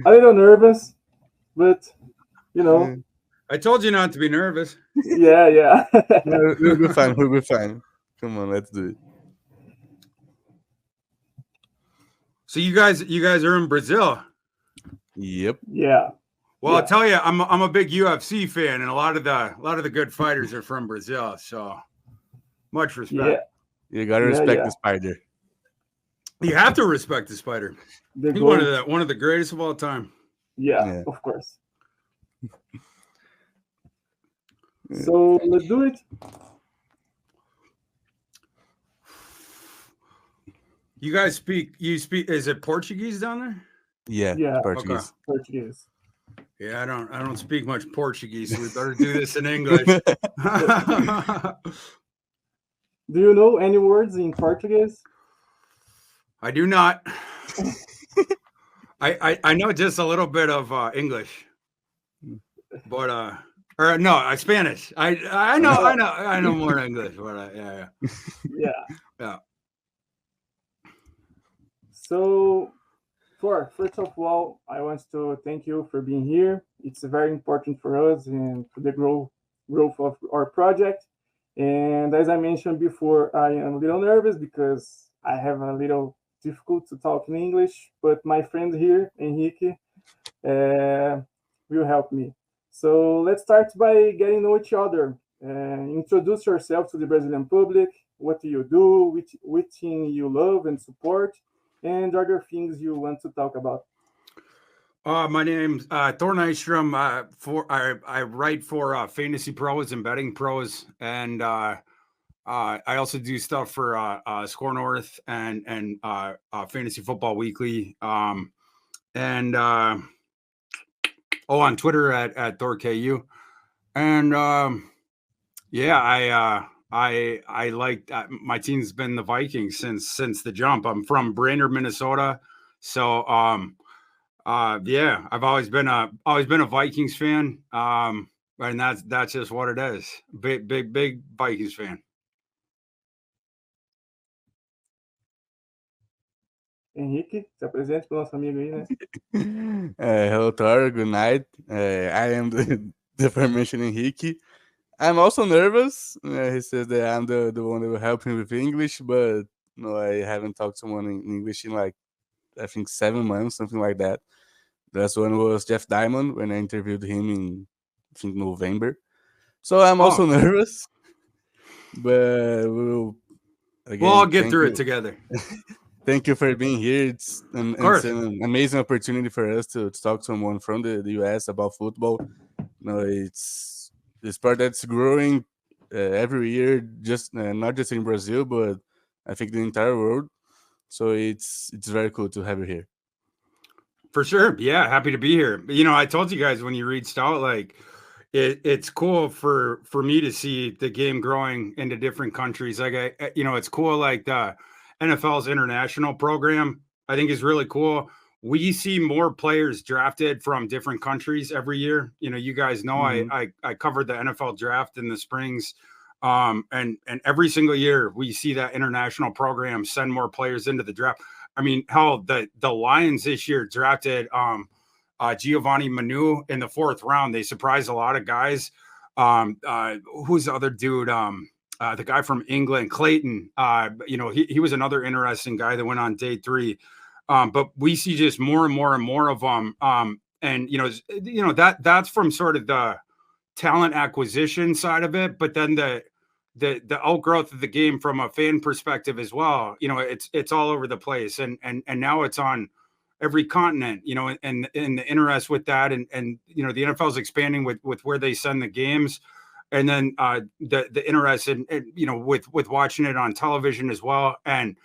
a little nervous, but you know, I told you not to be nervous. yeah. No, we'll be fine. We'll be fine. Come on, let's do it. So you guys are in Brazil. Yep. Yeah. Well, I'll tell you, I'm a big UFC fan, and a lot of the good fighters are from Brazil. So much respect. Yeah. You gotta respect the spider. You have to respect the spider. He's one of the greatest of all time. Yeah. Of course. So let's do it. You speak, is it Portuguese down there? Yeah. Portuguese. Okay. Portuguese. Yeah, I don't speak much Portuguese, so we better do this in English. Do you know any words in Portuguese? I do not. I know just a little bit of English, but or no, Spanish. I know more English, but yeah. So, first of all, I want to thank you for being here. It's very important for us and for the growth of our project. And as I mentioned before, I am a little nervous because I have a little difficult to talk in English, but my friend here, Henrique, will help me. So let's start by getting to know each other. Introduce yourself to the Brazilian public. What do you do? Which team you love and support? And other things you want to talk about. My name's Thor Nystrom. I write for Fantasy Pros and Betting Pros, and I also do stuff for Score North and Fantasy Football Weekly, and on Twitter at ThorKU, and I like my team's been the Vikings since the jump. I'm from Brainerd, Minnesota, so I've always been a Vikings fan, and that's just what it is. Big Vikings fan. Henrique, se apresente para o nosso amigo aí, né? Hello, Thor. Good night. I am the aforementioned Henrique. I'm also nervous. He says that I'm the one that will help him with English, but no, I haven't talked to someone in English in like, I think 7 months, something like that. The last one was Jeff Diamond when I interviewed him in, I think, November. So I'm also nervous, but we'll all get through it together. Thank you for being here. It's an amazing opportunity for us to talk to someone from the US about football. It's the sport that's growing every year, just not just in Brazil, but I think the entire world. So it's very cool to have you here. For sure. Yeah, happy to be here. I told you guys when you reached out, like it's cool for me to see the game growing into different countries. Like it's cool. Like the NFL's international program, I think is really cool. We see more players drafted from different countries every year. You guys know I covered the NFL draft in the springs. And every single year we see that international program send more players into the draft. I mean, hell, the Lions this year drafted Giovanni Manu in the 4th round. They surprised a lot of guys. Who's the other dude? The guy from England, Clayton. He was another interesting guy that went on day 3. But we see just more and more and more of them. And that's from sort of the talent acquisition side of it, but then the outgrowth of the game from a fan perspective as well. It's all over the place, and now it's on every continent. And the interest with that, and the NFL is expanding with where they send the games, and then the interest in with watching it on television as well. And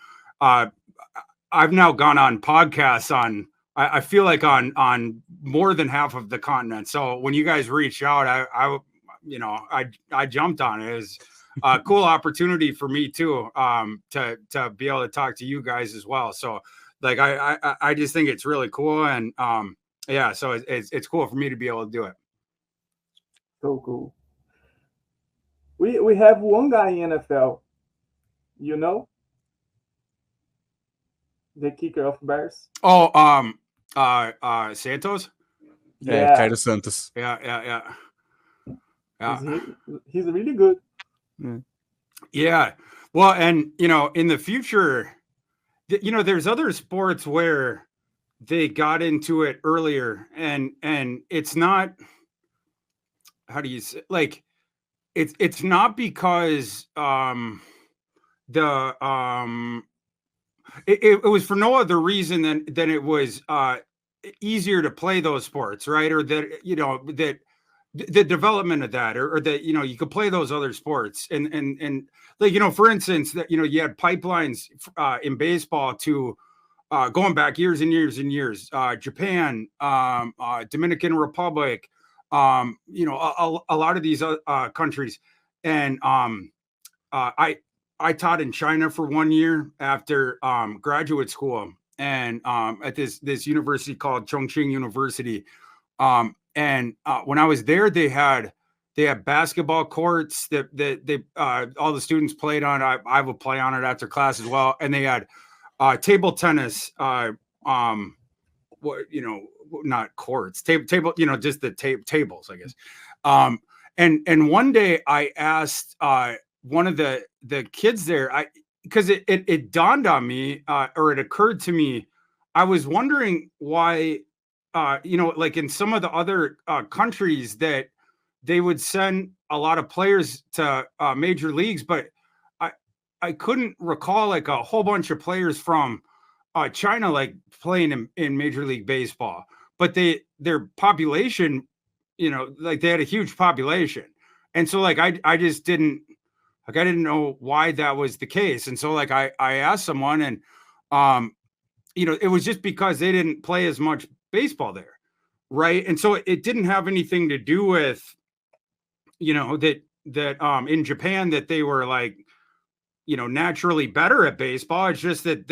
I've now gone on podcasts on. I feel like on more than half of the continent. So when you guys reached out, I jumped on it. It was a cool opportunity for me too, to be able to talk to you guys as well. So like I just think it's really cool, and so it's cool for me to be able to do it. So cool. We have one guy in NFL, the kicker of Bears. Santos. Yeah. Carlos Santos. Yeah. He's really good. Yeah. Well, and in the future, there's other sports where they got into it earlier, and it's not, how do you say, like, it's not because it was for no other reason than it was easier to play those sports, right? Or that that the development of that, or that you could play those other sports, and like for instance, that you had pipelines in baseball to going back years and years and years, Japan, Dominican Republic, a lot of these countries, and I taught in China for 1 year after graduate school, and at this university called Chongqing University. And when I was there, they had basketball courts that they all the students played on. I would play on it after class as well. And they had table tennis. Not courts, table. Just the tables, I guess. And one day I asked one of the kids there, because it dawned on me, or it occurred to me, I was wondering why, like in some of the other countries, that they would send a lot of players to major leagues, but I couldn't recall like a whole bunch of players from China like playing in Major League Baseball, but their population, like they had a huge population, and so like I just didn't. Like, I didn't know why that was the case. And so like I asked someone, and it was just because they didn't play as much baseball there. Right. And so it didn't have anything to do with, that in Japan that they were like, naturally better at baseball. It's just that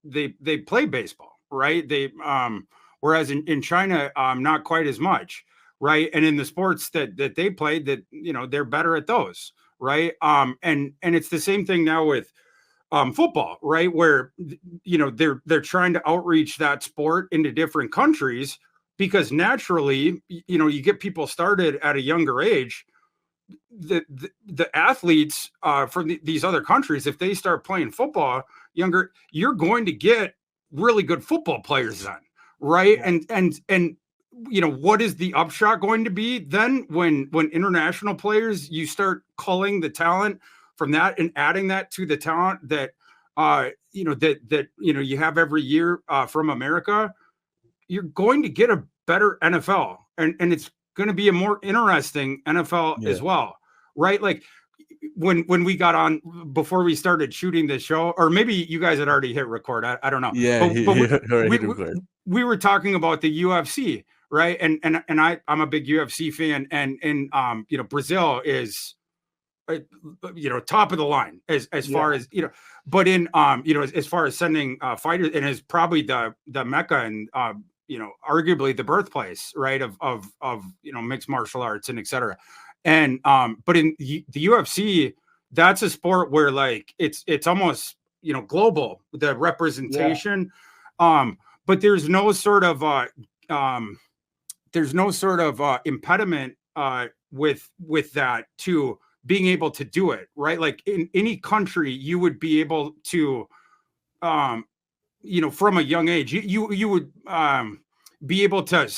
they play baseball. Right. They whereas in China, not quite as much. Right. And in the sports that they played, that, they're better at those. Right. And it's the same thing now with football, right? Where, they're trying to outreach that sport into different countries, because naturally, you get people started at a younger age. The athletes from these other countries, if they start playing football younger, you're going to get really good football players then. Right. Yeah. And what is the upshot going to be then when international players, you start culling the talent from that and adding that to the talent that you have every year from America, you're going to get a better NFL, and it's going to be a more interesting NFL as well. Right. Like when we got on before we started shooting this show, or maybe you guys had already hit record. I don't know. Yeah. We were talking about the UFC. Right. And I'm a big UFC fan, and Brazil is, top of the line as far as, but in, as far as sending fighters, and is probably the Mecca and, arguably the birthplace, right, of mixed martial arts and et cetera. And, but in the UFC, that's a sport where like, it's almost, global, the representation. Yeah. But there's no sort of, impediment with that to being able to do it, right? Like in any country, you would be able to, from a young age, you would be able to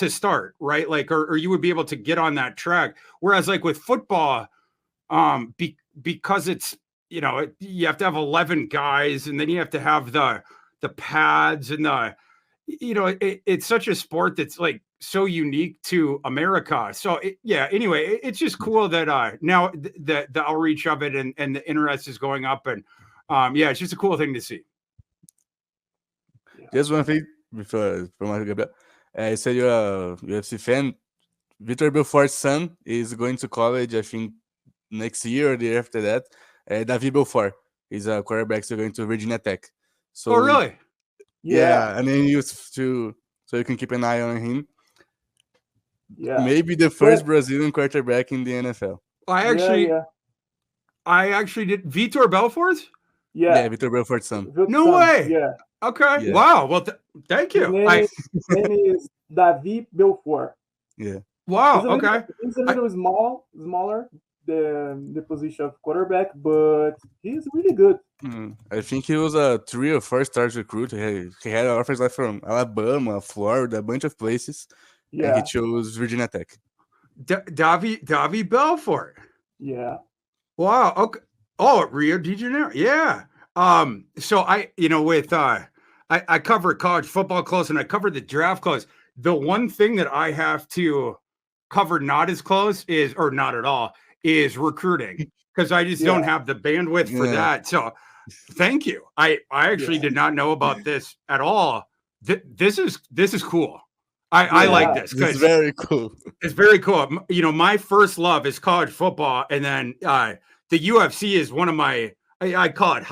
start, right? Like, or you would be able to get on that track. Whereas like with football, because it's, you have to have 11 guys, and then you have to have the pads and it's such a sport that's like so unique to America. So anyway, it's just cool that now the outreach of it and the interest is going up, and it's just a cool thing to see. Just one thing before Gabriel, you said you're a UFC fan. Vitor Belfort's son is going to college, I think next year or the year after that. Davi Belfort is a quarterback, so going to Virginia Tech. So, oh really? Yeah, and then so you can keep an eye on him. Yeah, maybe the first Brazilian quarterback in the NFL. I actually did. Vitor Belfort? Yeah, Vitor Belfort's son. No son. way. Yeah. Okay. Yeah. Wow. Well, thank His you. name is Davi Belfort. Yeah. Wow. He's a little smaller the position of quarterback, but he's really good. I think he was a 3 or 4 star recruit. He had offers like from Alabama, Florida, a bunch of places. And Yeah. he chose Virginia Tech. Davi Belfort. Yeah. Wow. Okay. Oh, Rio de Janeiro. Yeah. So I cover college football close and I cover the draft close. The one thing that I have to cover not as close or not at all is recruiting, because I just don't have the bandwidth for that. So thank you. I actually did not know about this at all. This is cool. I like this. It's very cool. It's very cool. My first love is college football, and then the UFC is one of my, I call it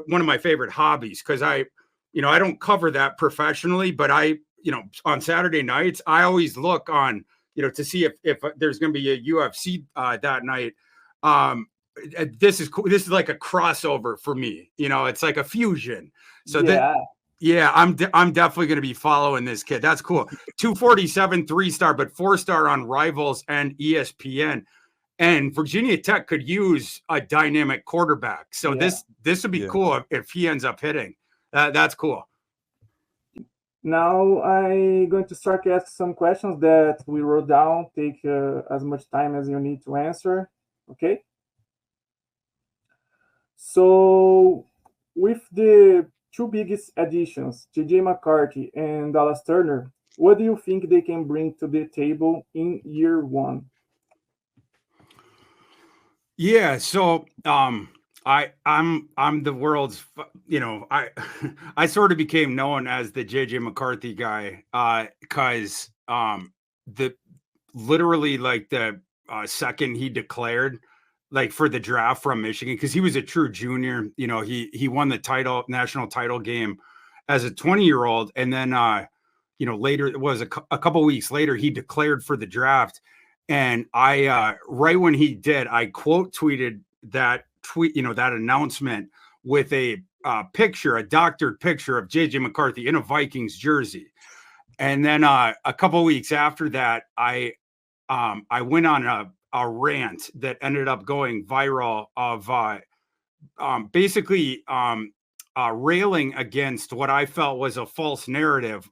one of my favorite hobbies, because I don't cover that professionally, but on Saturday nights, I always look on, to see if there's going to be a UFC that night. This is cool. This is like a crossover for me. It's like a fusion. So I'm definitely going to be following this kid. That's cool. 247 3-star, but 4-star on Rivals and ESPN. And Virginia Tech could use a dynamic quarterback. So this would be cool if he ends up hitting. That's cool. Now I'm going to start to ask some questions that we wrote down. Take as much time as you need to answer. Okay. So with the 2 biggest additions, J.J. McCarthy and Dallas Turner, what do you think they can bring to the table in year 1? Yeah. So I'm the world's, I sort of became known as the JJ McCarthy guy, because literally like the second he declared, like for the draft from Michigan, because he was a true junior, he won the national title game as a 20-year-old, and then later, it was a couple weeks later, he declared for the draft, and I right when he did, I quote tweeted that tweet, that announcement with a doctored picture of JJ McCarthy in a Vikings jersey. And then a couple weeks after that, I went on a rant that ended up going viral of basically railing against what I felt was a false narrative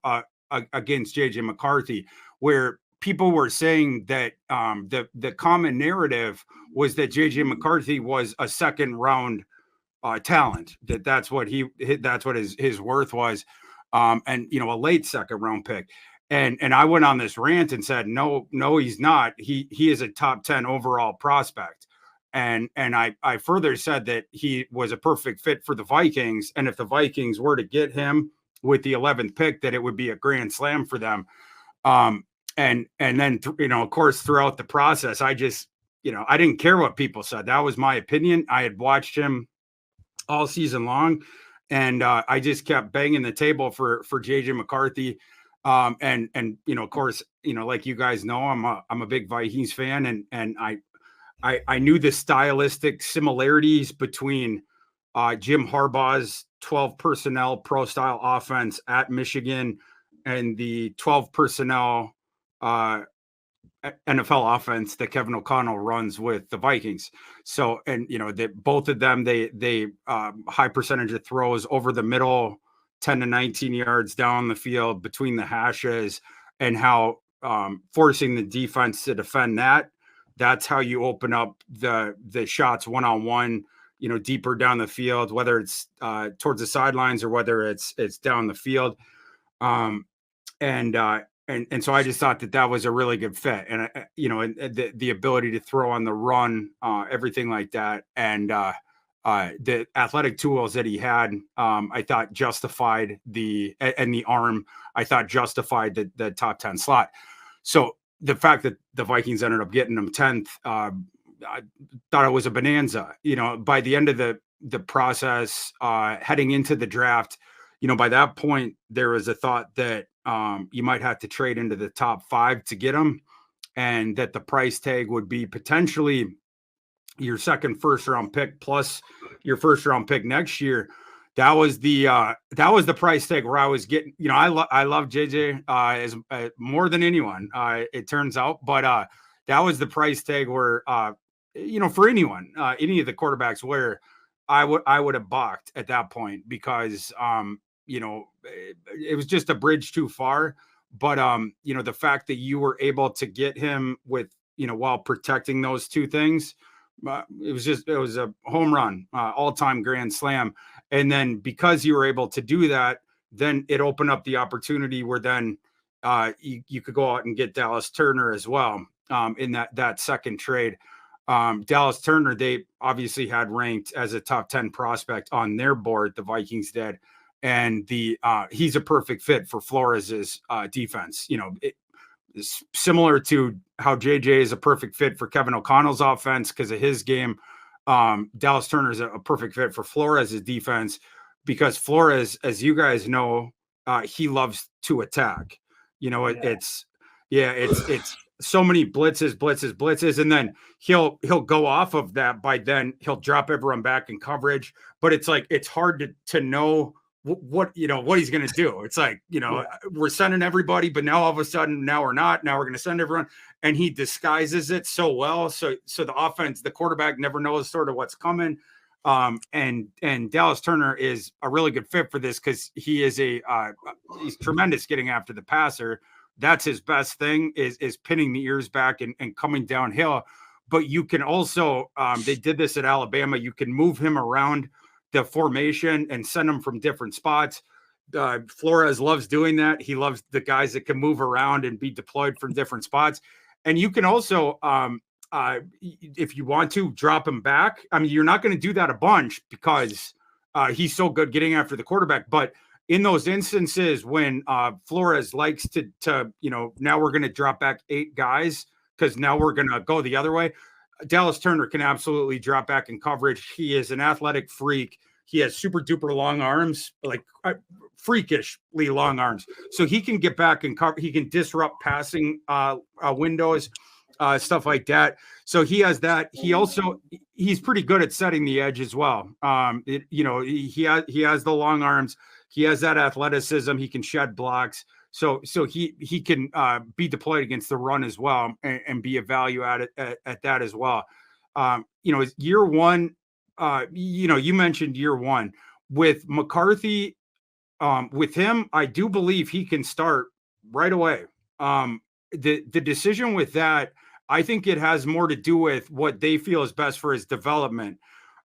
against JJ McCarthy, where people were saying that the common narrative was that JJ McCarthy was a second round talent, that's what his worth was, and a late second round pick. And I went on this rant and said, no, he's not. He is a top 10 overall prospect. And I further said that he was a perfect fit for the Vikings. And if the Vikings were to get him with the 11th pick, that it would be a grand slam for them. And then, of course, throughout the process, I just, I didn't care what people said. That was my opinion. I had watched him all season long, and I just kept banging the table for JJ McCarthy. And of course, like you guys know, I'm a big Vikings fan, and I knew the stylistic similarities between Jim Harbaugh's 12 personnel pro style offense at Michigan and the 12 personnel NFL offense that Kevin O'Connell runs with the Vikings. So, and both of them, they high percentage of throws over the middle, 10 to 19 yards down the field between the hashes, and how forcing the defense to defend that's how you open up the shots one-on-one, deeper down the field, whether it's towards the sidelines or whether it's down the field. And so I just thought that was a really good fit, and the ability to throw on the run, everything like that, and the athletic tools that he had, I thought justified the arm. I thought justified the top 10 slot. So the fact that the Vikings ended up getting him 10th, I thought it was a bonanza. By the end of the process, heading into the draft, by that point there was a thought that you might have to trade into the top 5 to get him, and that the price tag would be potentially your second first round pick plus your first round pick next year. That was the price tag where I was getting, I love JJ as more than anyone, it turns out, but that was the price tag where, for anyone, any of the quarterbacks where I would have balked at that point because, it was just a bridge too far. But, the fact that you were able to get him with, while protecting those two things, it was a home run, all-time grand slam. And then because you were able to do that, then it opened up the opportunity where then you could go out and get Dallas Turner as well in that second trade. Dallas Turner, they obviously had ranked as a top 10 prospect on their board, the Vikings did. And he's a perfect fit for Flores's defense. It's similar to how JJ is a perfect fit for Kevin O'Connell's offense because of his game. Dallas Turner is a perfect fit for Flores's defense because Flores, as you guys know, he loves to attack. It's so many blitzes, and then he'll go off of that. By then he'll drop everyone back in coverage, but it's like it's hard to know what he's going to do. It's like, we're sending everybody, but now all of a sudden, now we're not. Now we're going to send everyone, and he disguises it so well. So the offense, the quarterback never knows sort of what's coming. And Dallas Turner is a really good fit for this because he is he's tremendous getting after the passer. That's his best thing is pinning the ears back and coming downhill. But you can also, they did this at Alabama. You can move him around the formation and send them from different spots. Flores loves doing that. He loves the guys that can move around and be deployed from different spots. And you can also, if you want to, drop him back. I mean, you're not going to do that a bunch because he's so good getting after the quarterback. But in those instances when Flores likes to now we're going to drop back 8 guys because now we're going to go the other way. Dallas Turner can absolutely drop back in coverage. He is an athletic freak. He has super duper long arms, like freakishly long arms. So he can get back and cover. He can disrupt passing windows, stuff like that. So he has that. He's pretty good at setting the edge as well. He has the long arms. He has that athleticism. He can shed blocks. So he can be deployed against the run as well and be a value at that as well. Year one, you mentioned year one with McCarthy. With him, I do believe he can start right away. The decision with that, I think it has more to do with what they feel is best for his development.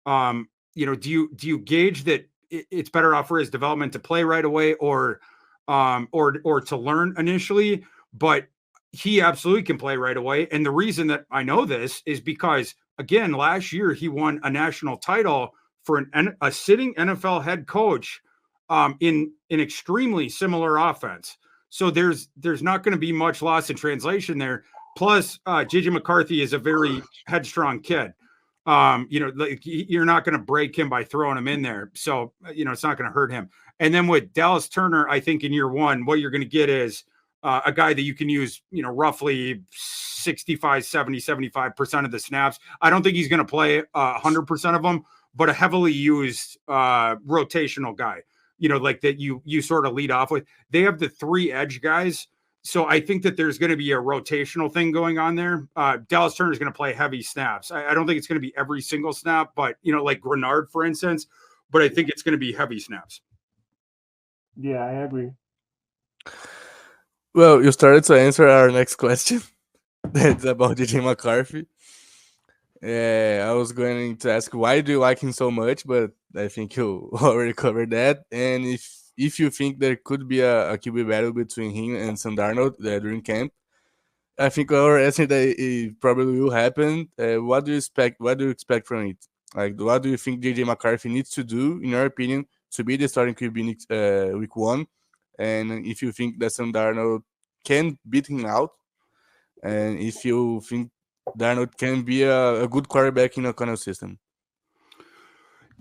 Do you gauge that it's better off for his development to play right away or to learn initially? But he absolutely can play right away. And the reason that I know this is because, again, last year he won a national title for a sitting NFL head coach in an extremely similar offense. So there's not going to be much loss in translation there. Plus, JJ McCarthy is a very headstrong kid. You're not going to break him by throwing him in there. So, it's not going to hurt him. And then with Dallas Turner, I think in year one, what you're going to get is a guy that you can use, roughly 65, 70, 75% of the snaps. I don't think he's going to play 100% of them, but a heavily used rotational guy, like that you sort of lead off with. They have the 3 edge guys. So I think that there's going to be a rotational thing going on there. Dallas Turner is going to play heavy snaps. I don't think it's going to be every single snap, but, like Grenard, for instance, but I think it's going to be heavy snaps. Yeah, I agree. Well, you started to answer our next question. That's about JJ McCarthy. I was going to ask, why do you like him so much? But I think you already covered that. And if you think there could be a QB battle between him and Sam Darnold during camp, I think our answer that it probably will happen. What do you expect? What do you expect from it? Like, what do you think JJ McCarthy needs to do, in your opinion, to be the starting QB week 1? And if you think that Sam Darnold can beat him out, and if you think Darnold can be a good quarterback in a O'Connell system.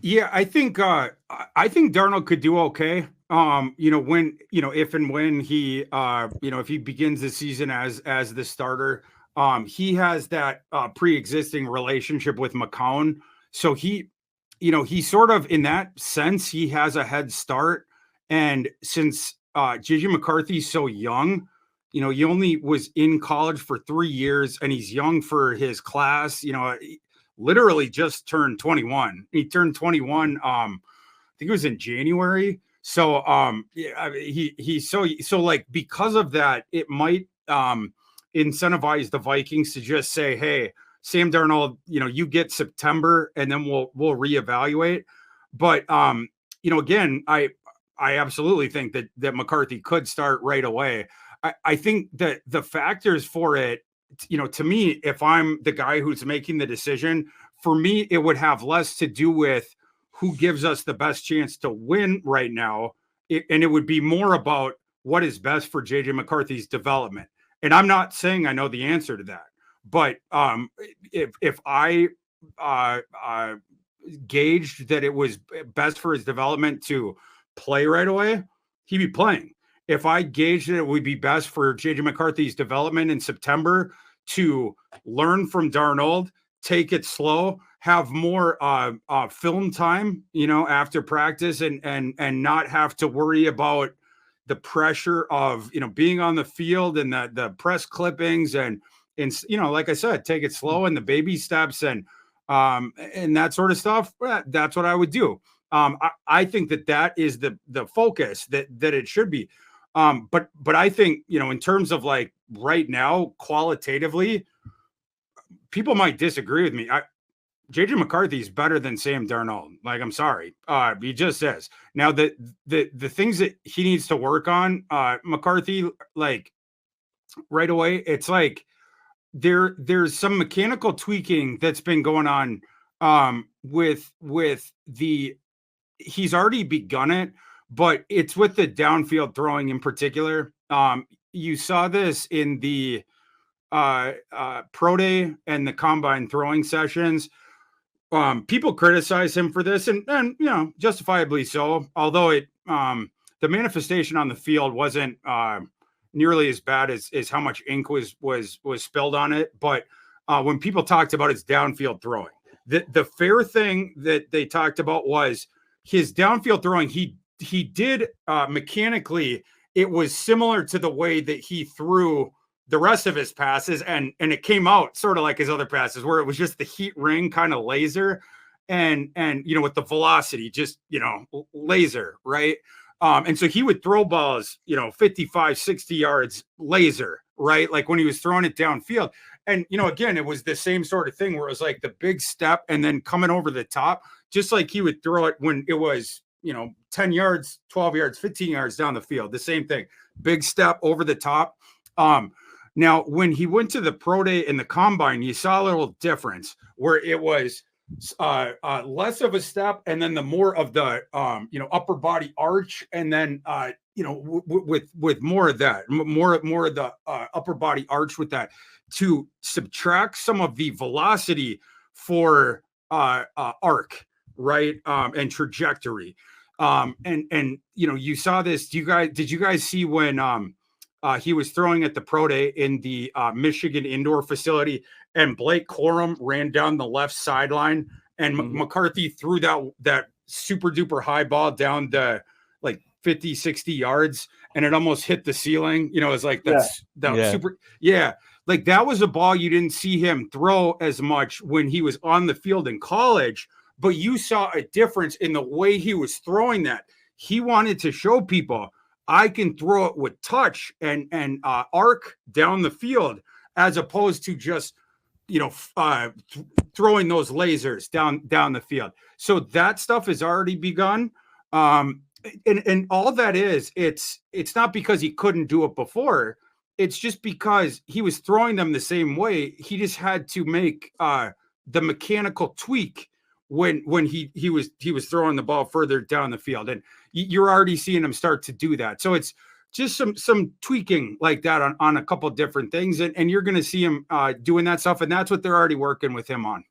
Yeah, I think Darnold could do okay. If and when he, if he begins the season as the starter, He has that pre-existing relationship with McCown. So he sort of, in that sense, he has a head start. And since JJ McCarthy's so young, he only was in college for 3 years, and he's young for his class. Literally just turned 21. He turned 21. I think it was in January. So he's so like, because of that, it might incentivize the Vikings to just say, hey, Sam Darnold, you get September, and then we'll reevaluate. But again, I absolutely think that McCarthy could start right away. I think that the factors for it, to me, if I'm the guy who's making the decision, for me, it would have less to do with who gives us the best chance to win right now. And it would be more about what is best for JJ McCarthy's development. And I'm not saying I know the answer to that, but if I gauged that it was best for his development to play right away, he'd be playing. If I gauged that it would be best for JJ McCarthy's development in September to learn from Darnold, take it slow, have more film time, after practice, and not have to worry about the pressure of, being on the field and the press clippings and like I said, take it slow and the baby steps and that sort of stuff. That's what I would do. I think that is the focus that it should be. But I think, in terms of like right now, qualitatively, people might disagree with me. JJ McCarthy is better than Sam Darnold. Like, I'm sorry. He just says. Now the things that he needs to work on, McCarthy, like right away, it's like there's some mechanical tweaking that's been going on with he's already begun it, but it's with the downfield throwing in particular. You saw this in the pro day and the combine throwing sessions. People criticize him for this, and justifiably so. Although the manifestation on the field wasn't nearly as bad as how much ink was spilled on it. But when people talked about his downfield throwing, the fair thing that they talked about was his downfield throwing. He did mechanically. It was similar to the way that he threw the rest of his passes, and it came out sort of like his other passes, where it was just the heat ring kind of laser, and with the velocity, just laser, right? And so he would throw balls, 55, 60 yards laser, right? Like when he was throwing it downfield. And again, it was the same sort of thing where it was like the big step and then coming over the top, just like he would throw it when it was 10 yards, 12 yards, 15 yards down the field. The same thing, big step over the top. Now, when he went to the pro day and the combine, you saw a little difference where it was less of a step, and then the more of the upper body arch, and then with more of that, more of the upper body arch with that, to subtract some of the velocity for arc, right, and trajectory. And you saw this. Did you guys see when he was throwing at the pro day in the Michigan indoor facility, and Blake Corum ran down the left sideline, and McCarthy threw that super duper high ball down the like 50, 60 yards, and it almost hit the ceiling. It's like super. Yeah. Like that was a ball you didn't see him throw as much when he was on the field in college, but you saw a difference in the way he was throwing that. He wanted to show people, I can throw it with touch and arc down the field, as opposed to just throwing those lasers down the field. So that stuff has already begun, and all that is, it's not because he couldn't do it before. It's just because he was throwing them the same way. He just had to make the mechanical tweak when he was throwing the ball further down the field, and you're already seeing him start to do that. So it's just some tweaking like that on a couple different things, and you're going to see him doing that stuff, and that's what they're already working with him on.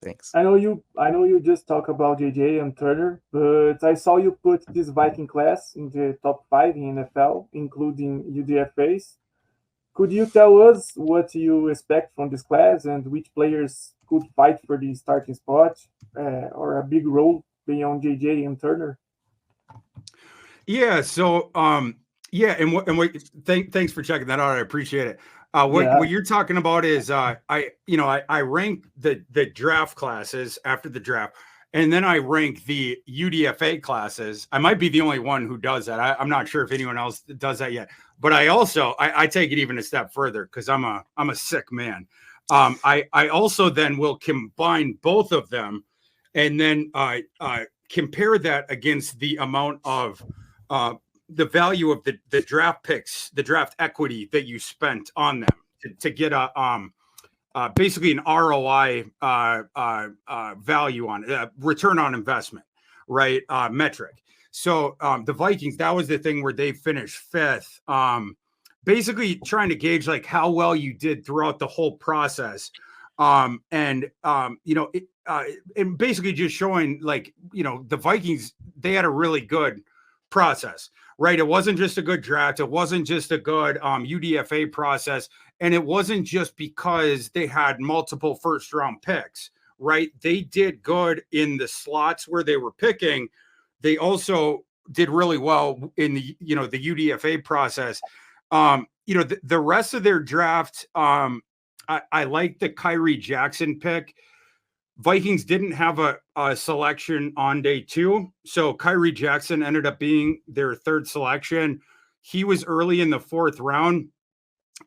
Thanks. I know you just talk about JJ and Turner, but I saw you put this Viking class in the top 5 in NFL, including UDFAs. Could you tell us what you expect from this class and which players could fight for the starting spot or a big role beyond JJ and Turner? Yeah. So, thanks for checking that out. I appreciate it. What you're talking about is I rank the draft classes after the draft, and then I rank the UDFA classes. I might be the only one who does that. I'm not sure if anyone else does that yet. But I also I take it even a step further because I'm a sick man. I also then will combine both of them, and then compare that against the amount of the value of the draft picks, the draft equity that you spent on them to get a basically an ROI value on it, return on investment, right? Metric. So the Vikings, that was the thing where they finished 5th, basically trying to gauge like how well you did throughout the whole process. And basically just showing like, the Vikings, they had a really good process, right? It wasn't just a good draft. It wasn't just a good UDFA process. And it wasn't just because they had multiple first round picks, right? They did good in the slots where they were picking. They also did really well in the UDFA process. The rest of their draft, I like the Kyrie Jackson pick. Vikings didn't have a selection on day 2. So Kyrie Jackson ended up being their 3rd selection. He was early in the 4th round.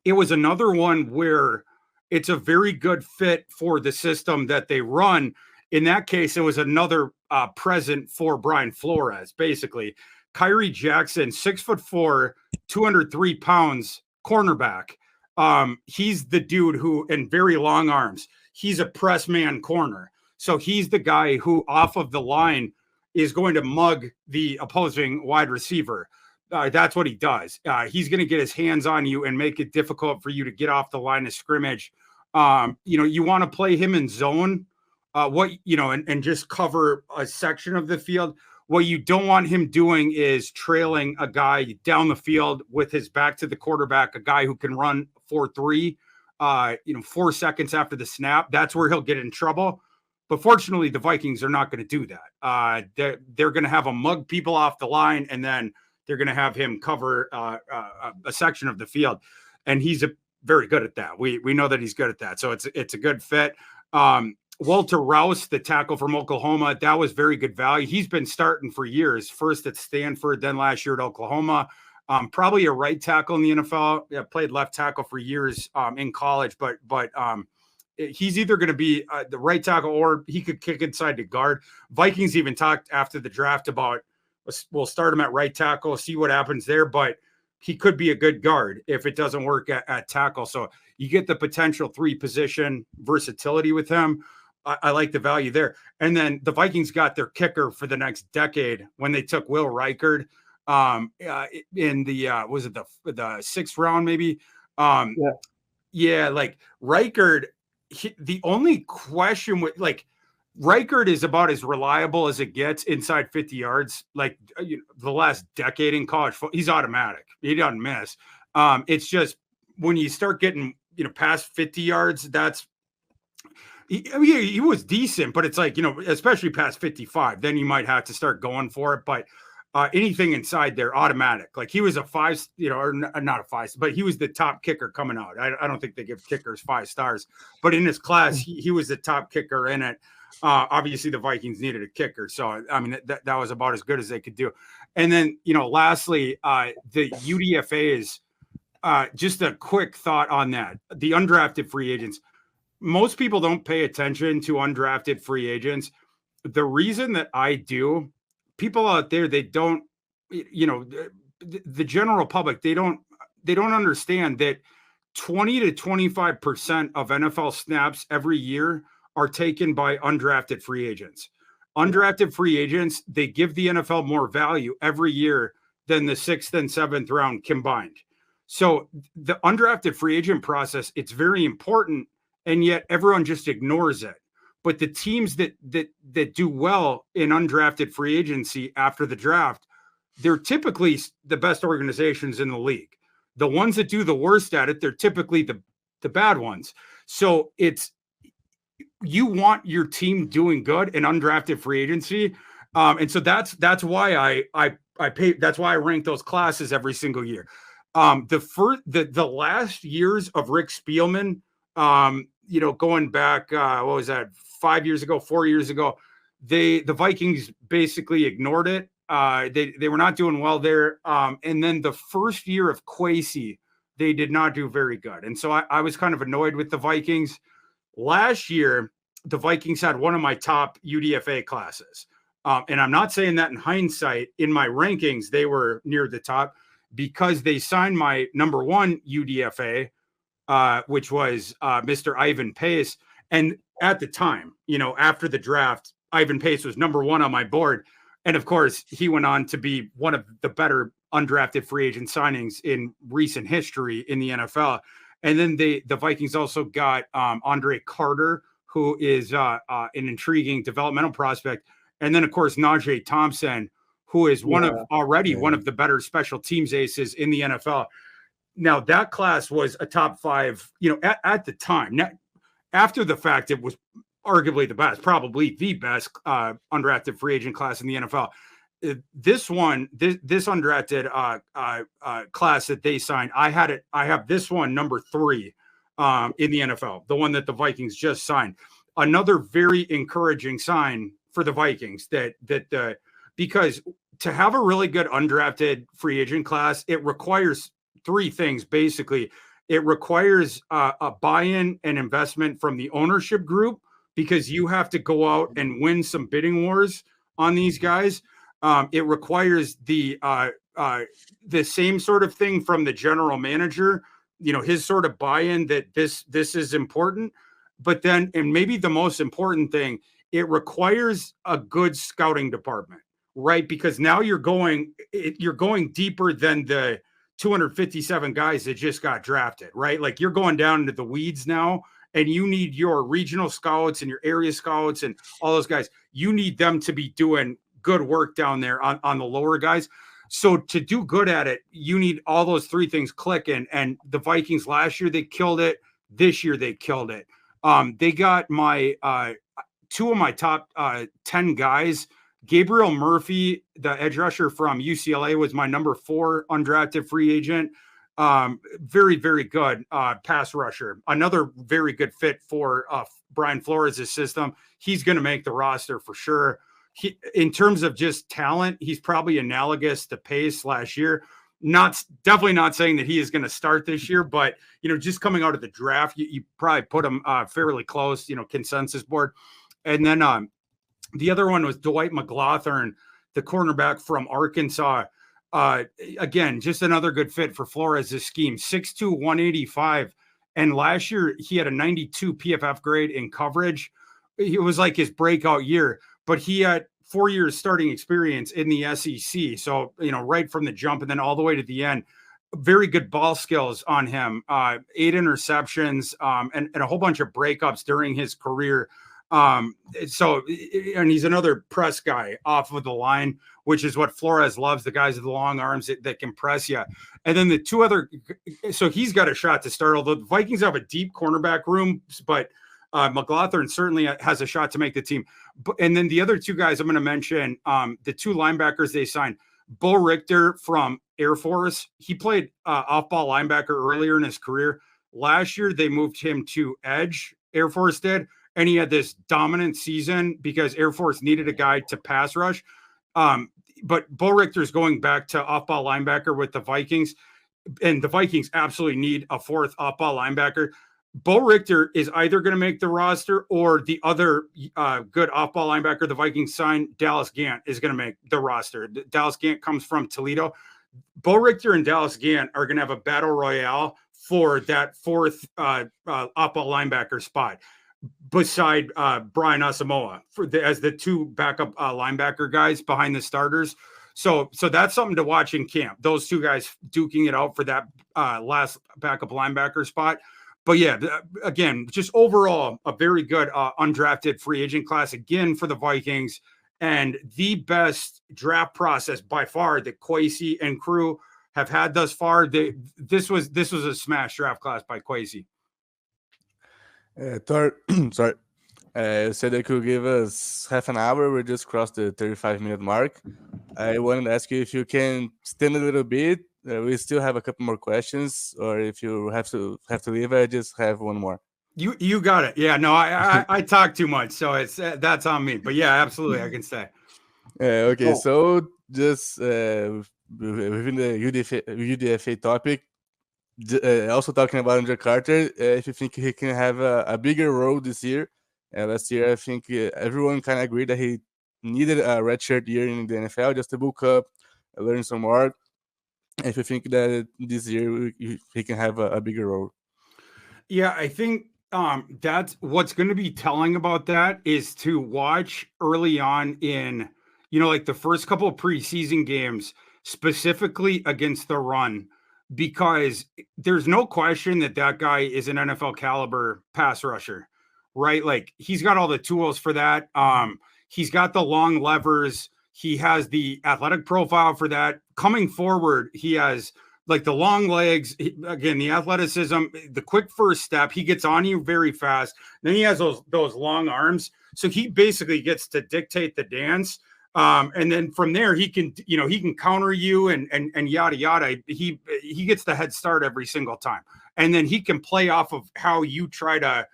It was another one where it's a very good fit for the system that they run. In that case, it was another present for Brian Flores, basically. Kyrie Jackson, 6'4", 203 pounds, cornerback. He's the dude who, and very long arms, he's a press man corner. So he's the guy who off of the line is going to mug the opposing wide receiver. That's what he does. He's going to get his hands on you and make it difficult for you to get off the line of scrimmage. You want to play him in zone, and just cover a section of the field. What you don't want him doing is trailing a guy down the field with his back to the quarterback, a guy who can run 4.3, 4 seconds after the snap. That's where he'll get in trouble. But fortunately, the Vikings are not going to do that. They're going to have him mug people off the line, and then they're going to have him cover a section of the field. And he's very good at that. We know that he's good at that. So it's a good fit. Walter Rouse, the tackle from Oklahoma, that was very good value. He's been starting for years, first at Stanford, then last year at Oklahoma. Probably a right tackle in the NFL. Yeah, played left tackle for years in college, but he's either going to be the right tackle or he could kick inside to guard. Vikings even talked after the draft about we'll start him at right tackle, see what happens there, but he could be a good guard if it doesn't work at tackle. So you get the potential 3-position versatility with him. I like the value there. And then the Vikings got their kicker for the next decade when they took Will Reichard in the was it the 6th round maybe? Yeah, like Reichard. The only question with Reichard is about as reliable as it gets inside 50 yards. Like the last decade in college football, he's automatic. He doesn't miss. It's just when you start getting past 50 yards, he was decent, but it's like, especially past 55, then you might have to start going for it. But anything inside there, automatic. Like he was a 5, or not a 5, but he was the top kicker coming out. I don't think they give kickers 5 stars, but in his class, he was the top kicker in it. Obviously the Vikings needed a kicker. So, I mean, that was about as good as they could do. And then, lastly, the UDFAs, just a quick thought on that. The undrafted free agents, most people don't pay attention to undrafted free agents. The reason that I do, people out there, they don't, the general public, they don't understand that 20 to 25% of NFL snaps every year are taken by undrafted free agents. Undrafted free agents, they give the NFL more value every year than the 6th and 7th round combined. So the undrafted free agent process, it's very important, and yet everyone just ignores it. But the teams that do well in undrafted free agency after the draft, they're typically the best organizations in the league. The ones that do the worst at it, they're typically the bad ones. So you want your team doing good in undrafted free agency. And so that's why I pay. That's why I rank those classes every single year. The last years of Rick Spielman, going back, what was that, 5 years ago, 4 years ago, the Vikings basically ignored it. They were not doing well there. And then the first year of Kwesi, they did not do very good. And so I was kind of annoyed with the Vikings. Last year, the Vikings had one of my top UDFA classes. And I'm not saying that in hindsight. In my rankings, they were near the top because they signed my number one UDFA, which was Mr. Ivan Pace. And at the time, after the draft, Ivan Pace was number one on my board. And of course, he went on to be one of the better undrafted free agent signings in recent history in the NFL. And then the Vikings also got Andre Carter, who is an intriguing developmental prospect. And then, of course, Najee Thompson, who is one of the better special teams aces in the NFL. Now, that class was a top five, at the time. Now, after the fact, it was arguably the best, probably the best undrafted free agent class in the NFL. This undrafted class that they signed, I have this one number 3 in the NFL, the one that the Vikings just signed. Another very encouraging sign for the Vikings because to have a really good undrafted free agent class, it requires 3 things. Basically, it requires a buy-in and investment from the ownership group, because you have to go out and win some bidding wars on these guys. It requires the same sort of thing from the general manager, his sort of buy-in that this is important. But then, and maybe the most important thing, it requires a good scouting department, right? Because now you're going deeper than the 257 guys that just got drafted, right? Like, you're going down into the weeds now, and you need your regional scouts and your area scouts and all those guys. You need them to be doing good work down there on the lower guys. So to do good at it, you need all those 3 things clicking. And the Vikings last year, they killed it. This year, they killed it. They got my 2 of my top 10 guys. Gabriel Murphy, the edge rusher from UCLA, was my number 4 undrafted free agent. Very, very good pass rusher. Another very good fit for Brian Flores' system. He's going to make the roster for sure. In terms of just talent, he's probably analogous to Pace last year. Definitely not saying that he is going to start this year, but just coming out of the draft, you probably put him fairly close, consensus board. And then the other one was Dwight McLaughlin, the cornerback from Arkansas. Again, just another good fit for Flores' scheme. 6'2", 185. And last year, he had a 92 PFF grade in coverage. It was like his breakout year, but he had 4 years starting experience in the SEC. So, right from the jump and then all the way to the end, very good ball skills on him. 8 interceptions and a whole bunch of breakups during his career. And he's another press guy off of the line, which is what Flores loves, the guys with the long arms that can press you. And then the 2 other, so he's got a shot to start, although the Vikings have a deep cornerback room, but McLaughlin certainly has a shot to make the team. And then the other 2 guys I'm going to mention, the 2 linebackers they signed, Bo Richter from Air Force. He played off-ball linebacker earlier in his career. Last year, they moved him to edge, Air Force did. And he had this dominant season because Air Force needed a guy to pass rush. But Bo Richter's going back to off-ball linebacker with the Vikings. And the Vikings absolutely need a 4th off-ball linebacker. Bo Richter is either going to make the roster, or the other good off-ball linebacker the Vikings signed, Dallas Gant, is going to make the roster. Dallas Gant comes from Toledo. Bo Richter and Dallas Gant are going to have a battle royale for that 4th off-ball linebacker spot, beside Brian Asamoah as the 2 backup linebacker guys behind the starters. So that's something to watch in camp. Those 2 guys duking it out for that last backup linebacker spot. But yeah, again, just overall, a very good undrafted free agent class again for the Vikings, and the best draft process by far that Kwesi and crew have had thus far. This was a smash draft class by Kwesi. Thor, sorry. Said they could give us half an hour. We just crossed the 35-minute mark. I wanted to ask you if you can stand a little bit. We still have a couple more questions, or if you have to leave, I just have one more. You got it. Yeah, no, I talk too much, so it's that's on me. But yeah, absolutely, I can stay. Okay, Cool. so just within the UDFA topic, also talking about Andrew Carter, if you think he can have a bigger role this year. Last year, I think everyone kind of agreed that he needed a redshirt year in the NFL just to bulk up, learn some more. If you think that this year he can have a bigger role. Yeah, I think that's what's going to be telling about that is to watch early on in, like the first couple of preseason games, specifically against the run, because there's no question that guy is an NFL caliber pass rusher, right? Like he's got all the tools for that. He's got the long levers. He has the athletic profile for that. Coming forward, he has like the long legs, again, the athleticism, the quick first step. He gets on you very fast. Then he has those long arms. So he basically gets to dictate the dance. And then from there, he can counter you and yada, yada. He gets the head start every single time. And then he can play off of how you try to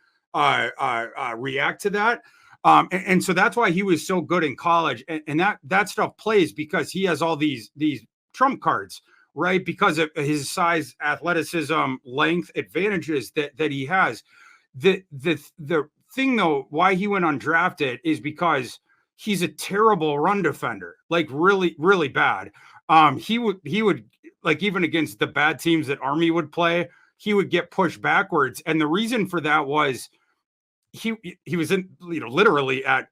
react to that. And so that's why he was so good in college. And that stuff plays because he has all these trump cards, right? Because of his size, athleticism, length advantages that he has. The thing though, why he went undrafted is because he's a terrible run defender, like really, really bad. He would like even against the bad teams that Army would play, he would get pushed backwards. And the reason for that was he was in, literally at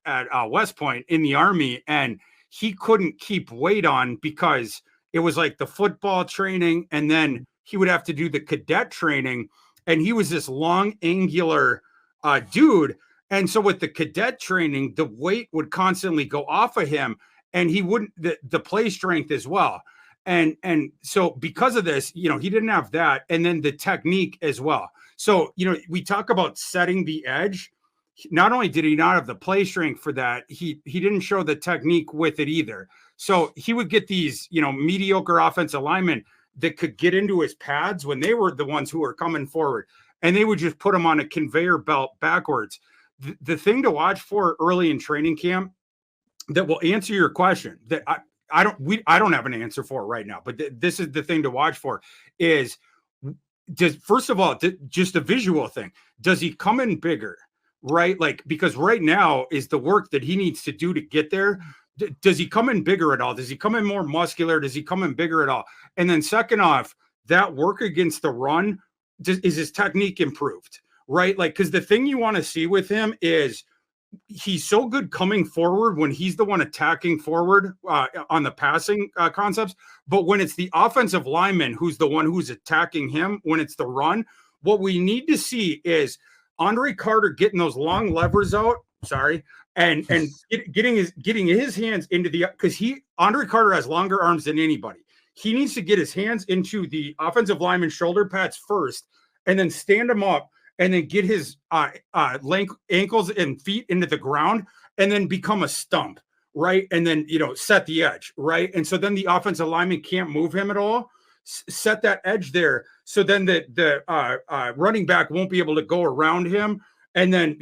West Point in the Army, and he couldn't keep weight on because it was like the football training, and then he would have to do the cadet training, and he was this long, angular dude. And so with the cadet training, the weight would constantly go off of him, and he wouldn't the play strength as well. And so because of this, he didn't have that, and then the technique as well. So, we talk about setting the edge. Not only did he not have the play strength for that, he didn't show the technique with it either. So he would get these, mediocre offensive linemen that could get into his pads when they were the ones who were coming forward, and they would just put him on a conveyor belt backwards. The thing to watch for early in training camp that will answer your question that I don't have an answer for right now, but this is the thing to watch for is first of all, just a visual thing. Does he come in bigger, right? Like, because right now is the work that he needs to do to get there. Does he come in bigger at all? Does he come in more muscular? Does he come in bigger at all? And then second off, that work against the run, is his technique improved, right? Like, because the thing you want to see with him is he's so good coming forward when he's the one attacking forward on the passing concepts. But when it's the offensive lineman who's the one who's attacking him, when it's the run, what we need to see is Andre Carter getting those long levers out. And getting his hands into because Andre Carter has longer arms than anybody. He needs to get his hands into the offensive lineman's shoulder pads first, and then stand him up, and then get his ankles and feet into the ground, and then become a stump, right? And then set the edge, right? And so then the offensive lineman can't move him at all. Set that edge there, so then the running back won't be able to go around him. And then,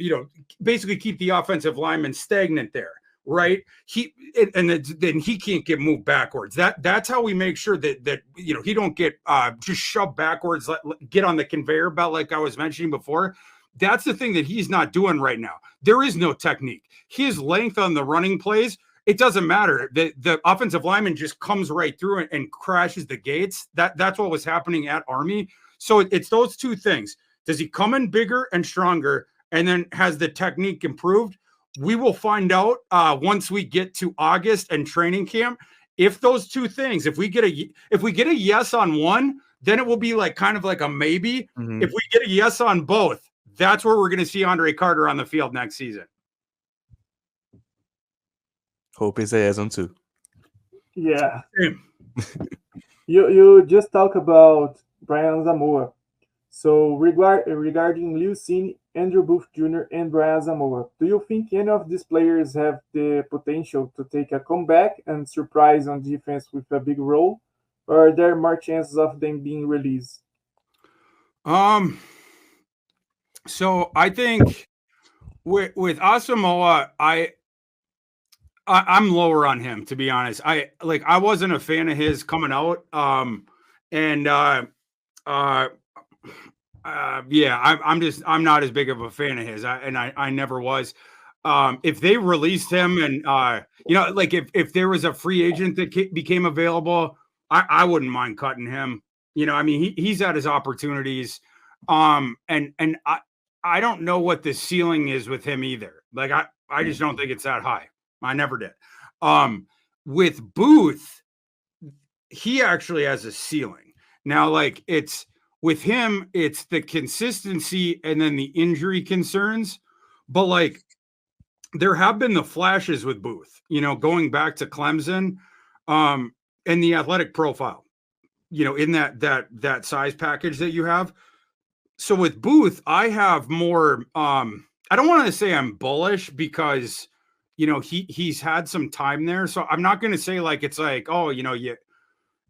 basically keep the offensive lineman stagnant there, right? Then he can't get moved backwards. That's how we make sure that he don't get just shoved backwards, get on the conveyor belt like I was mentioning before. That's the thing that he's not doing right now. There is no technique. His length on the running plays, it doesn't matter. The offensive lineman just comes right through it and crashes the gates. That's what was happening at Army. So it's those two things. Does he come in bigger and stronger? And then has the technique improved? We will find out once we get to August and training camp. If those two things, if we get a yes on one, then it will be like kind of like a maybe. Mhm. If we get a yes on both, that's where we're going to see Andre Carter on the field next season. Hope it's a yes on two. Yeah. You just talk about Brian Samoa. So regarding Liu Cine, Andrew Booth Jr., and Brian Samoa, do you think any of these players have the potential to take a comeback and surprise on defense with a big role, or are there more chances of them being released? So I think with Asamoah, I'm lower on him, to be honest. I wasn't a fan of his coming out. I'm not as big of a fan of his. I never was. If they released him and like if there was a free agent that became available, I wouldn't mind cutting him. I mean, he's had his opportunities. And I don't know what the ceiling is with him either. Like I just don't think it's that high. I never did. With Booth, he actually has a ceiling. Now, like with him, it's the consistency and then the injury concerns. But like there have been the flashes with Booth, going back to Clemson, and the athletic profile, in that size package that you have. So with Booth, I have more, I don't want to say I'm bullish because, he's had some time there. So I'm not going to say like, it's like, oh, give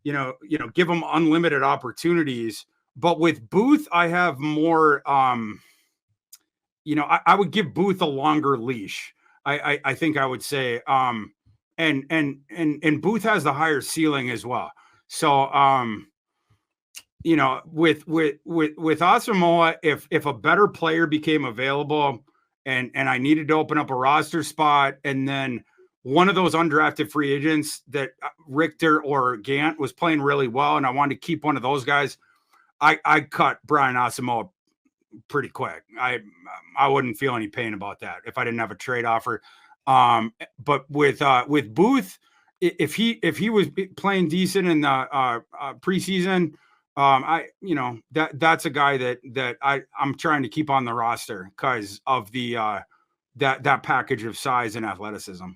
him unlimited opportunities. But with Booth, I have more, I would give Booth a longer leash. I think I would say, and Booth has the higher ceiling as well. So, with Asamoah, if a better player became available and I needed to open up a roster spot, and then one of those undrafted free agents that Richter or Gant was playing really well, and I wanted to keep one of those guys, I cut Brian Asamoah pretty quick. I wouldn't feel any pain about that if I didn't have a trade offer. But with Booth, if he was playing decent in the preseason, that's a guy that I'm trying to keep on the roster because of the that package of size and athleticism.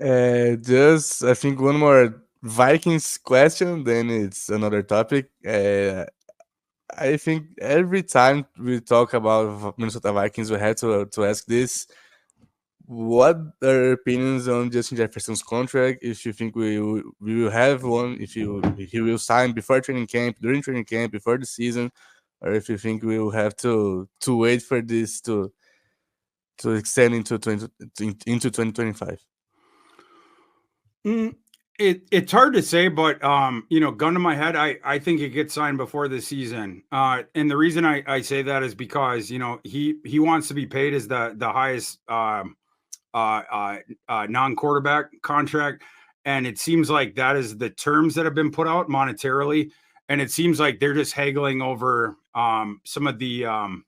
Just I think one more Vikings question, then it's another topic. I think every time we talk about Minnesota Vikings, we have to ask this. What are your opinions on Justin Jefferson's contract? If you think we will have one, if he will sign before training camp, during training camp, before the season, or if you think we will have to wait for this to extend into 2025. It's hard to say, but gun to my head, I think it gets signed before the season. And the reason I say that is because he wants to be paid as the highest non-quarterback contract, and it seems like that is the terms that have been put out monetarily, and it seems like they're just haggling over some of the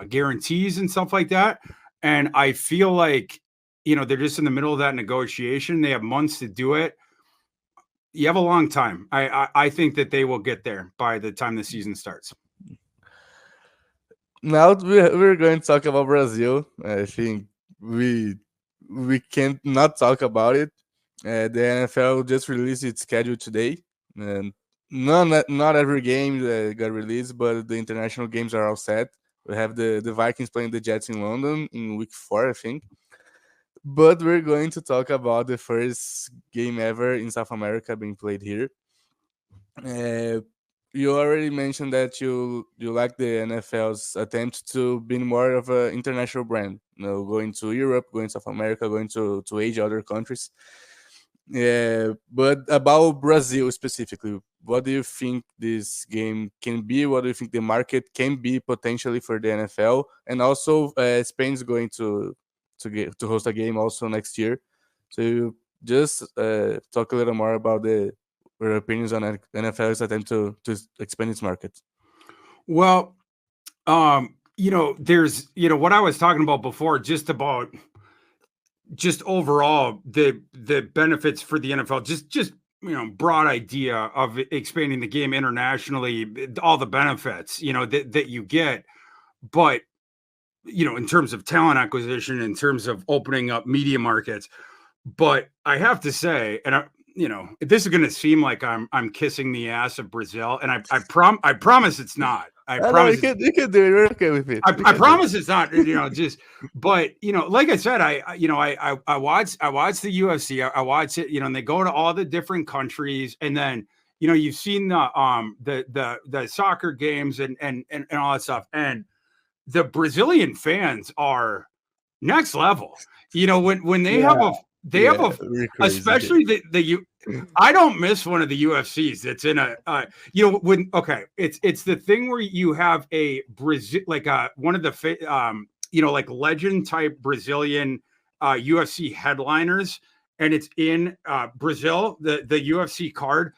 guarantees and stuff like that. And I feel like they're just in the middle of that negotiation. They have months to do it. You have a long time. I think that they will get there by the time the season starts. Now we're going to talk about Brazil. I think we can't not talk about it. The NFL just released its schedule today, and not every game got released, but the international games are all set. We have the Vikings playing the Jets in London in week 4, I think. But we're going to talk about the first game ever in South America being played here. You already mentioned that you like the NFL's attempt to be more of an international brand. Going to Europe, going to South America, going to Asia, other countries. But about Brazil specifically, what do you think this game can be? What do you think the market can be potentially for the NFL? And also, Spain's going to host a game also next year. So you just talk a little more about your opinions on NFL's attempt to expand its market. Well, there's what I was talking about before, just about just overall the benefits for the NFL, just broad idea of expanding the game internationally, all the benefits, that you get. But, in terms of talent acquisition, in terms of opening up media markets. But I have to say, and this is going to seem like I'm kissing the ass of Brazil, and I promise it's not. I promise you can do it. You're okay with it. I promise it's not. But like I said, I watch the UFC. I watch it. And they go to all the different countries, and then you've seen the soccer games and all that stuff, and the Brazilian fans are next level. When they have especially I don't miss one of the UFCs that's in it's the thing where you have a Brazil, like one of the like legend type Brazilian UFC headliners, and it's in Brazil, the UFC card.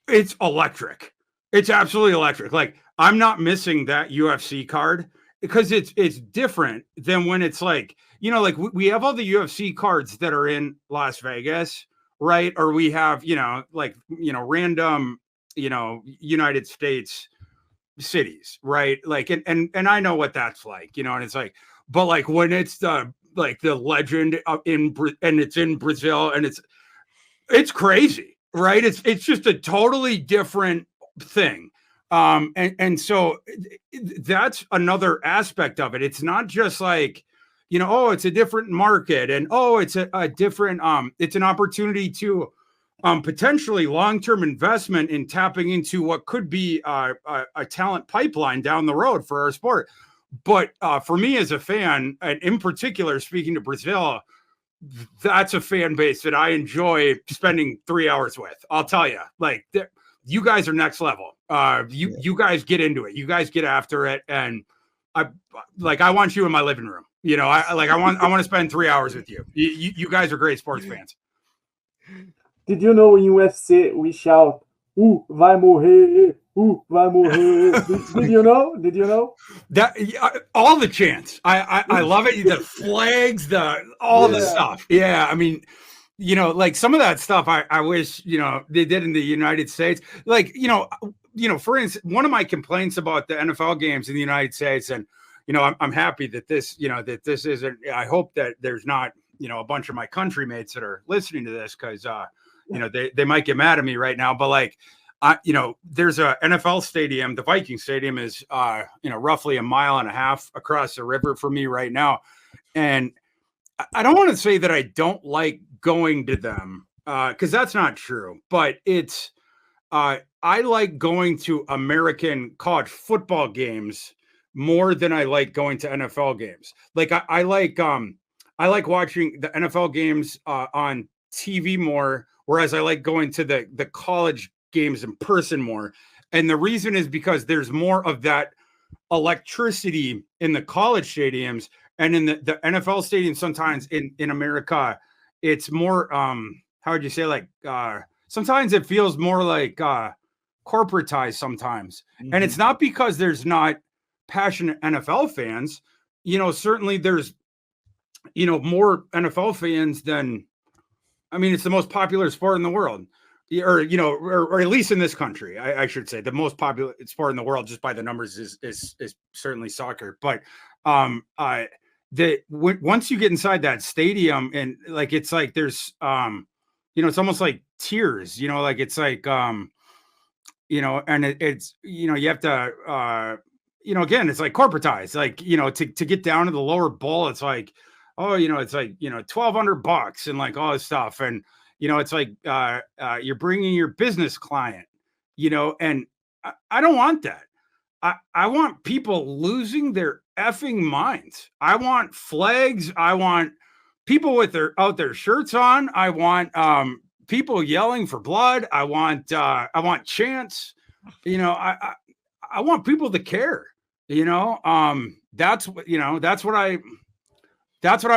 It's electric. It's absolutely electric. Like, I'm not missing that UFC card because it's different than when it's like, like we have all the UFC cards that are in Las Vegas, right? Or we have, random, United States cities, right? Like, and I know what that's like, and it's like, but like when it's the legend and it's in Brazil, and it's crazy, right? It's just a totally different thing. And so that's another aspect of it. It's not just like, it's a different market, and it's a different it's an opportunity to potentially long-term investment in tapping into what could be a talent pipeline down the road for our sport. But for me as a fan, and in particular speaking to Brazil, that's a fan base that I enjoy spending 3 hours with. I'll tell you, like, you guys are next level. You guys get into it. You guys get after it, and I want you in my living room. I want to spend 3 hours with you. You guys are great sports fans. Did you know in UFC we shout, vai morrer, vai morrer? Did you know? That all the chants. I love it. The flags, the stuff. Yeah, I mean, like some of that stuff I wish, they did in the United States. Like, for instance, one of my complaints about the NFL games in the United States, and, I'm happy that this isn't, I hope that there's not, a bunch of my country mates that are listening to this, because, they might get mad at me right now, but like, there's a NFL stadium. The Vikings stadium is, roughly 1.5 miles across the river from me right now. And I don't want to say that I don't like going to them, because that's not true, but it's, I like going to American college football games more than I like going to NFL games. Like I like watching the NFL games on TV more, whereas I like going to the college games in person more. And the reason is because there's more of that electricity in the college stadiums, and in the NFL stadiums. Sometimes in America, it's more how would you say, like sometimes it feels more like corporatized sometimes. Mm-hmm. And it's not because there's not passionate NFL fans. Certainly there's more NFL fans than, I mean, it's the most popular sport in the world, or at least in this country, I should say. The most popular sport in the world, just by the numbers, is certainly soccer. But once you get inside that stadium, and like, it's like there's it's almost like tears, like it's like and it's you have to again, it's like corporatized, like, to get down to the lower bowl, it's like, it's like, $1,200 and like all this stuff. And, it's like, you're bringing your business client, and I don't want that. I want people losing their effing minds. I want flags. I want people with their shirts on. I want, people yelling for blood. I want chants, I want people to care. That's what I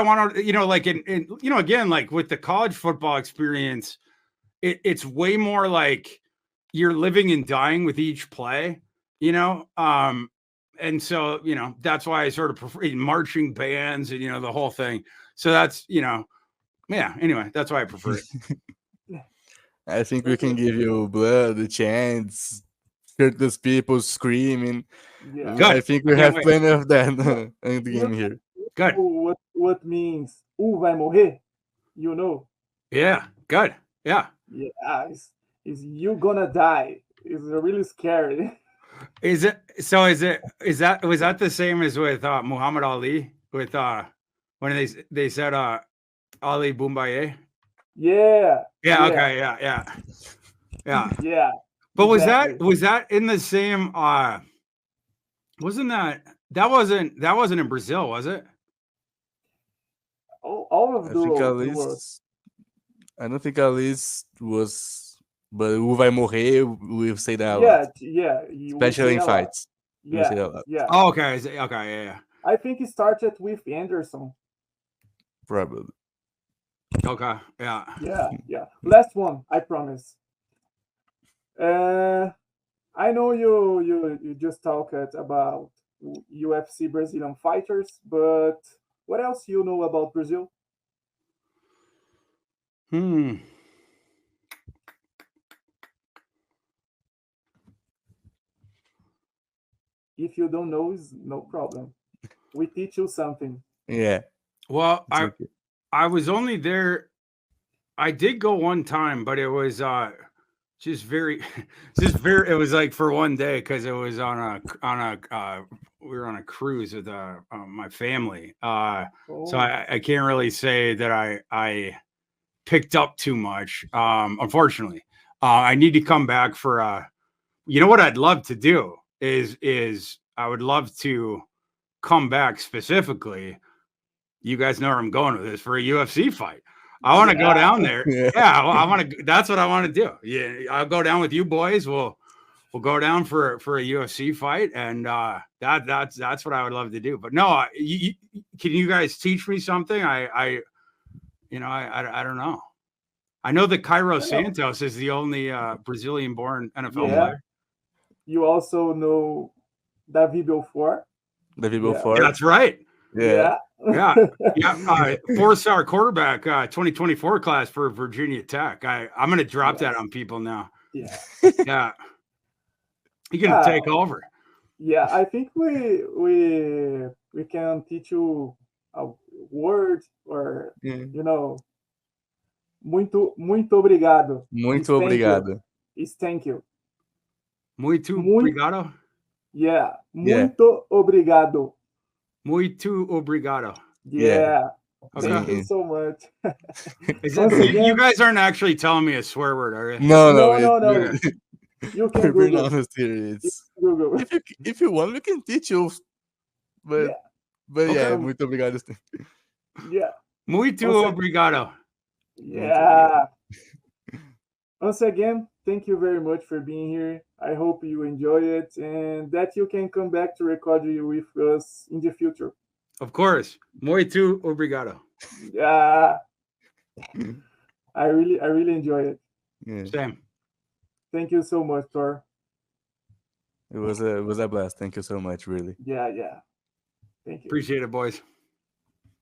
want to, like again, like with the college football experience, it's way more like you're living and dying with each play, and so, that's why I sort of prefer marching bands and, the whole thing. So that's, yeah. Anyway, that's why I prefer it. I think we can give you blood, chants, shirtless people screaming. Yeah. Good. I think we Can't have wait. plenty of that in the game here. Good. What means vai morrer? You know. Yeah. Good. Yeah. Yeah. Is you gonna die? It's really scary. Was that the same as with Muhammad Ali with when they said Ali Boumbaye? Yeah. Yeah. Okay. Yeah. Yeah. But exactly. was that in the same? Wasn't that wasn't in Brazil, was it? All of I the think world. Alice. I don't think Alice was, but o vai morrer. We've said that a lot, Yeah. especially in fights. We say that a lot. Yeah. Oh, okay. Okay. Yeah. I think it started with Anderson. Probably. Okay. Yeah. Yeah. Last one, I promise. I know you just talked about UFC Brazilian fighters, but what else you know about Brazil? If you don't know, is no problem. We teach you something. Yeah. Well, It's okay. I was only there. I did go one time, but it was just very. It was like for one day because it was on a we were on a cruise with my family. So I can't really say that I picked up too much. Unfortunately, I need to come back for you know what I'd love to do is I would love to come back specifically. You guys know where I'm going with this, for a UFC fight. I want to go down there. Yeah. Yeah, well, I want to. That's what I want to do. Yeah, I'll go down with you boys. We'll go down for a UFC fight, and that's what I would love to do. But no, can you guys teach me something? I don't know. I know that Cairo Santos is the only Brazilian-born NFL player. You also know Davi Belfort. David Yeah. Belfort. Yeah, that's right. Yeah. Yeah. 4-star quarterback, 2024 class for Virginia Tech. I'm going to drop that on people now. Yeah. Yeah. You can take over. Yeah, I think we can teach you a word or muito obrigado. Muito obrigado. It's thank you. Muito obrigado. Yeah, muito obrigado. Muito obrigado. Yeah. Okay. Thank you so much. You guys aren't actually telling me a swear word, are you? No. You We're can being Google. honest here. It's Google. if you want, we can teach you. But yeah, muito obrigado. Yeah. Muito obrigado. Yeah. Once again, thank you very much for being here. I hope you enjoy it and that you can come back to record with us in the future. Of course. Muito obrigado. Yeah. I really enjoy it. Yeah. Same. Thank you so much, Thor. It was a blast. Thank you so much, really. Yeah. Thank you. Appreciate it, boys.